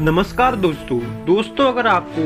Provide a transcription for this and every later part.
नमस्कार दोस्तों अगर आपको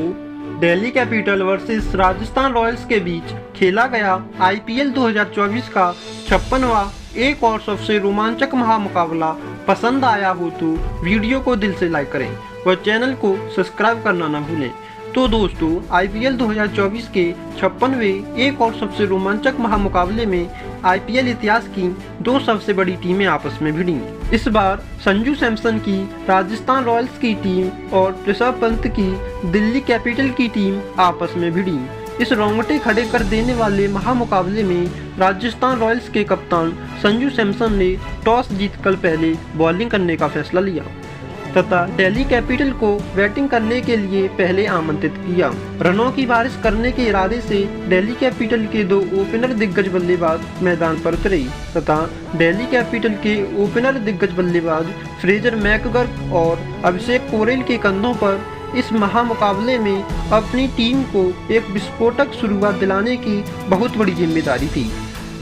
Delhi capital versus Rajasthan Royals के बीच खेला गया आईपीएल 2024 का 56वां एक और सबसे रोमांचक महामुकाबला पसंद आया हो तो वीडियो को दिल से लाइक करें व चैनल को सब्सक्राइब करना न भूलें। तो दोस्तों आईपीएल 2024 के 56वें एक और सबसे रोमांचक महामुकाबले में आईपीएल इतिहास की दो सबसे बड़ी टीमें आपस में भिड़ी। इस बार संजू सैमसन की राजस्थान रॉयल्स की टीम और ऋषभ पंत की दिल्ली कैपिटल की टीम आपस में भिड़ी। इस रोंगटे खड़े कर देने वाले महामुकाबले में राजस्थान रॉयल्स के कप्तान संजू सैमसन ने टॉस जीतकर पहले बॉलिंग करने का फैसला लिया तथा दिल्ली कैपिटल को बैटिंग करने के लिए पहले आमंत्रित किया। रनों की बारिश करने के इरादे से दिल्ली कैपिटल के दो ओपनर दिग्गज बल्लेबाज मैदान पर उतरे तथा दिल्ली कैपिटल के ओपनर दिग्गज बल्लेबाज फ्रेजर मैकगर्क और अभिषेक पोरेल के कंधों पर इस महामुकाबले में अपनी टीम को एक विस्फोटक शुरुआत दिलाने की बहुत बड़ी जिम्मेदारी थी।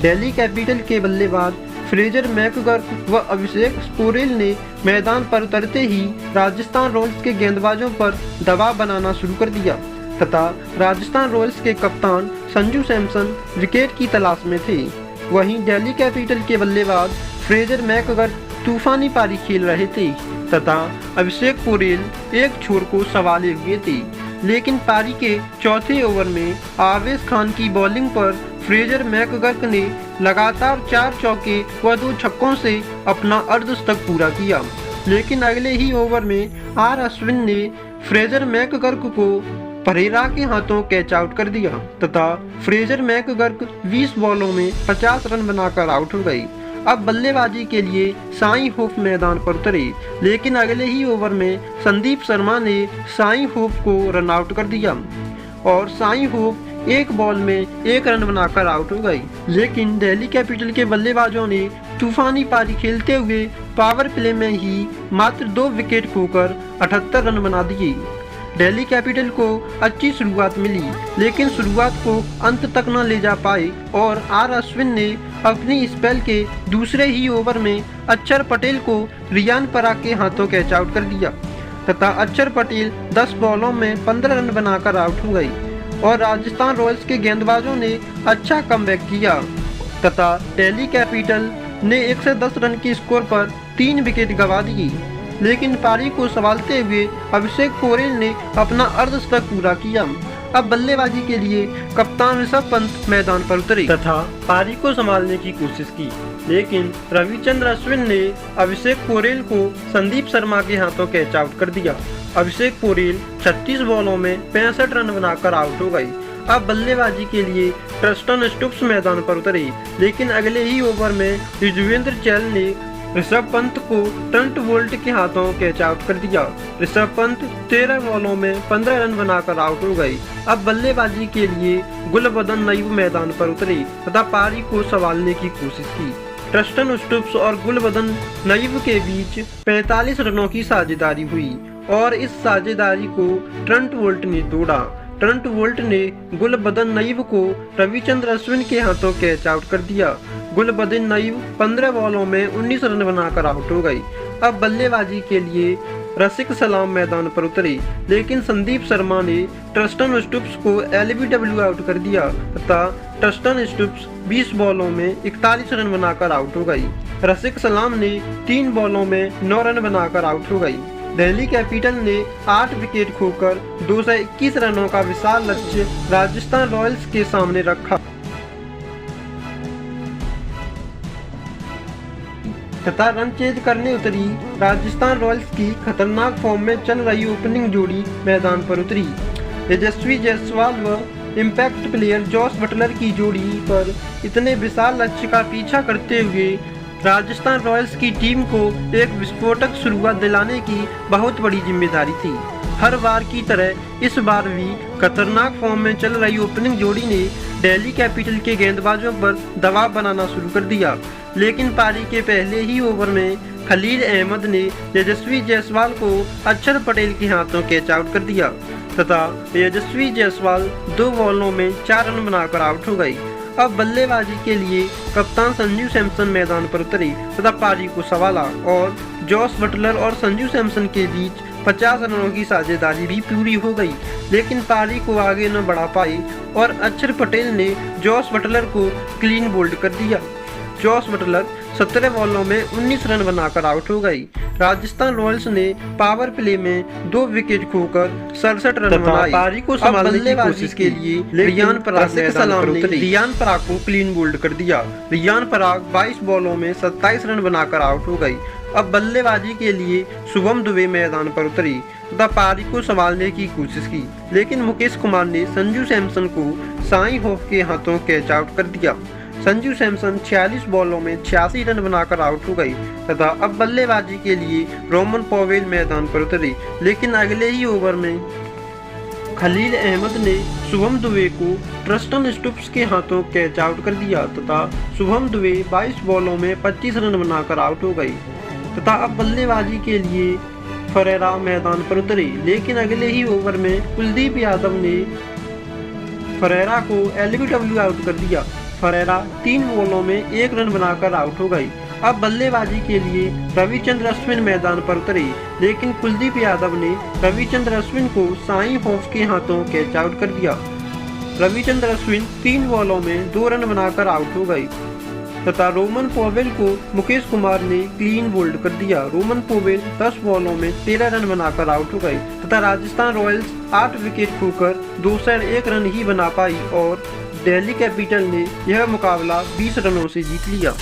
दिल्ली कैपिटल के बल्लेबाज फ्रेजर मैकगर्क व अभिषेक पोरेल ने मैदान पर उतरते ही राजस्थान रॉयल्स के गेंदबाजों पर दबाव बनाना शुरू कर दिया तथा राजस्थान रॉयल्स के कप्तान संजू सैमसन विकेट की तलाश में थे। वहीं दिल्ली कैपिटल के बल्लेबाज फ्रेजर मैकगर्क तूफानी पारी खेल रहे थे तथा अभिषेक पोरेल एक छोर को संभाले हुए थे, लेकिन पारी के चौथे ओवर में आवेश खान की बॉलिंग पर फ्रेजर मैकगर्क ने लगातार 4 चौके व 2 छक्कों से अपना अर्धशतक पूरा किया। लेकिन अगले ही ओवर में आर अश्विन ने फ्रेजर मैकगर्क को परेरा के हाथों कैच आउट कर दिया तथा फ्रेजर मैकगर्क 20 बॉलों में 50 रन बनाकर आउट हो गई। अब बल्लेबाजी के लिए साई होप मैदान पर उतरे, लेकिन अगले ही ओवर में संदीप शर्मा ने साई होप को रन आउट कर दिया और साई होप एक बॉल में 1 रन बनाकर आउट हो गई। लेकिन दिल्ली कैपिटल के बल्लेबाजों ने तूफानी पारी खेलते हुए पावर प्ले में ही मात्र 2 विकेट खोकर 78 रन बना दिए। दिल्ली कैपिटल को अच्छी शुरुआत मिली, लेकिन शुरुआत को अंत तक न ले जा पाए और आर अश्विन ने अपनी स्पेल के दूसरे ही ओवर में अक्षर पटेल को रियान पराग के हाथों कैच आउट कर दिया तथा अक्षर पटेल 10 बॉलों में 15 रन बनाकर आउट हो गई और राजस्थान रॉयल्स के गेंदबाजों ने अच्छा कमबैक किया तथा दिल्ली कैपिटल ने 110 रन के स्कोर पर 3 विकेट गंवा दिए। लेकिन पारी को संभालते हुए अभिषेक पोरेल ने अपना अर्धशतक पूरा किया। अब बल्लेबाजी के लिए कप्तान ऋषभ पंत मैदान पर उतरे तथा पारी को संभालने की कोशिश की, लेकिन रविचंद्र अश्विन ने अभिषेक पोरेल को संदीप शर्मा के हाथों कैच आउट कर दिया। अभिषेक पोरेल 36 बॉलों में 65 रन बनाकर आउट हो गई। अब बल्लेबाजी के लिए ट्रस्टन स्टुप्स मैदान पर उतरे, लेकिन अगले ही ओवर में युजवेंद्र चहल ने ऋषभ पंत को ट्रेंट बोल्ट के हाथों कैच आउट कर दिया। ऋषभ पंत 13 बॉलों में 15 रन बनाकर आउट हो गए। अब बल्लेबाजी के लिए गुलबदन नईब मैदान पर उतरे तथा पारी को संभालने की कोशिश की। ट्रस्टन स्टुप्स और गुलबदन नईब के बीच 45 रनों की साझेदारी हुई और इस साझेदारी को ट्रेंट बोल्ट ने तोड़ा। ट्रेंट बोल्ट ने गुलबदन नईब को रविचंद्र अश्विन के हाथों कैच आउट कर दिया। गुलबदन नईब 15 बॉलों में 19 रन बनाकर आउट हो गई। अब बल्लेबाजी के लिए रसिक सलाम मैदान पर उतरे, लेकिन संदीप शर्मा ने ट्रस्टन स्टुप्स को एलबीडब्ल्यू आउट कर दिया तथा ट्रस्टन स्टुप्स 20 बॉलों में 41 रन बनाकर आउट हो गई। रसिक सलाम ने 3 बॉलों में 9 रन बनाकर आउट हो गई। दिल्ली कैपिटल ने 8 विकेट खोकर 221 रनों का विशाल लक्ष्य राजस्थान रॉयल्स के सामने रखा तथा रन चेज करने उतरी राजस्थान रॉयल्स की खतरनाक फॉर्म में चल रही ओपनिंग जोड़ी मैदान पर उतरी। यशस्वी जायसवाल व इम्पैक्ट प्लेयर जॉस बटलर की जोड़ी पर इतने विशाल लक्ष्य का पीछा करते हुए राजस्थान रॉयल्स की टीम को एक विस्फोटक शुरुआत दिलाने की बहुत बड़ी जिम्मेदारी थी। हर बार की तरह इस बार भी खतरनाक फॉर्म में चल रही ओपनिंग जोड़ी ने दिल्ली कैपिटल के गेंदबाजों पर दबाव बनाना शुरू कर दिया, लेकिन पारी के पहले ही ओवर में खलील अहमद ने यशस्वी जायसवाल को अक्षर पटेल के हाथों कैच आउट कर दिया तथा यशस्वी जायसवाल 2 बॉलों में 4 रन बनाकर आउट हो गई। अब बल्लेबाजी के लिए कप्तान संजू सैमसन मैदान पर उतरे तथा पारी को संभाला और जॉस बटलर और संजू सैमसन के बीच 50 रनों की साझेदारी भी पूरी हो गई, लेकिन पारी को आगे न बढ़ा पाए और अक्षर पटेल ने जॉस बटलर को क्लीन बोल्ड कर दिया। जॉस बटलर 17 बॉलों में 19 रन बनाकर आउट हो गई। राजस्थान रॉयल्स ने पावर प्ले में 2 विकेट खोकर 67 रन बनाए। पारी को संभालने की कोशिश के लिए रियान पराग को क्लीन बोल्ड कर दिया। रियान पराग 22 बॉलों में 27 रन बनाकर आउट हो गई। अब बल्लेबाजी के लिए शुभम दुबे मैदान पर उतरी तथा पारी को संभालने की कोशिश की, लेकिन मुकेश कुमार ने संजू सैमसन को साई होप के हाथों कैच आउट कर दिया। संजू सैमसन 46 बॉलों में 86 रन बनाकर आउट हो गई तथा अब बल्लेबाजी के लिए रोमन पॉवेल मैदान पर उतरे, लेकिन अगले ही ओवर में खलील अहमद ने शुभम दुबे को ट्रस्टन स्टुप्स के हाथों कैच आउट कर दिया तथा शुभम दुबे 22 बॉलों में 25 रन बनाकर आउट हो गई तथा अब बल्लेबाजी के लिए फरेरा मैदान पर उतरे, लेकिन अगले ही ओवर में कुलदीप यादव ने फरेरा को एलबीडब्ल्यू आउट कर दिया। फरेरा 3 बॉलों में 1 रन बनाकर आउट हो गई। अब बल्लेबाजी के लिए रविचंद्र अश्विन मैदान पर उतरे, लेकिन कुलदीप यादव ने रविचंद्र अश्विन को साई होप के हाथों कैच आउट कर दिया। रविचंद्र अश्विन 3 बॉलों में 2 रन बनाकर आउट हो गई तथा रोमन पॉवेल को मुकेश कुमार ने क्लीन बोल्ड कर दिया। रोमन पॉवेल 10 बॉलों में 13 रन बनाकर आउट हो गई तथा राजस्थान रॉयल्स 8 विकेट खोकर 201 रन ही बना पाई और दिल्ली कैपिटल ने यह मुकाबला 20 रनों से जीत लिया।